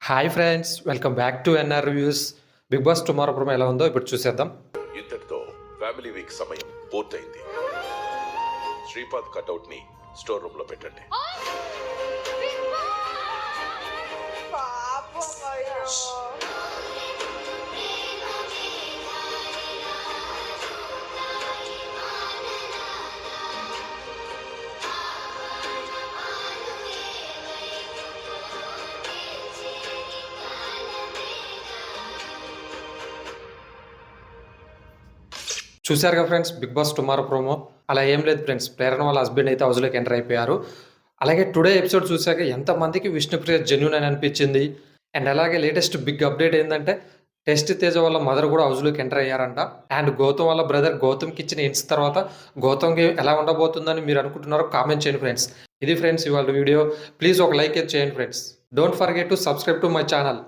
Hi friends, welcome back to NR reviews. Bigg Boss tomorrow promo ఎలా ఉందో ఇప్పుడు చూసేద్దాం. ఇంతటితో ఫ్యామిలీ వీక్ సమయం పూర్తయింది. శ్రీపాద్ కటౌట్ ని స్టోర్ రూమ్ లో పెట్టండి. పాపం అయ్యో. చూశారుగా friends Bigg Boss tomorrow promo. అలా ఏం లేదు ఫ్రెండ్స్, ప్రేరణ వాళ్ళ హస్బెండ్ అయితే హౌస్లోకి ఎంటర్ అయిపోయారు. అలాగే టుడే ఎపిసోడ్ చూశాక ఎంతమందికి విష్ణుప్రియ జెన్యూన్ అని అనిపించింది. అండ్ అలాగే లేటెస్ట్ బిగ్ అప్డేట్ ఏంటంటే టెస్ట్ తేజ వాళ్ళ మదర్ కూడా హౌస్లోకి ఎంటర్ అయ్యారంట. అండ్ గౌతమ్ వాళ్ళ బ్రదర్ గౌతమ్కి ఇచ్చిన హింట్స్ తర్వాత గౌతమ్కి ఎలా ఉండబోతుందని మీరు అనుకుంటున్నారో కామెంట్ చేయండి ఫ్రెండ్స్. ఇది ఫ్రెండ్స్ ఇవాళ వీడియో. ప్లీజ్ ఒక లైక్ చేయండి friends. Don't forget to subscribe to my channel.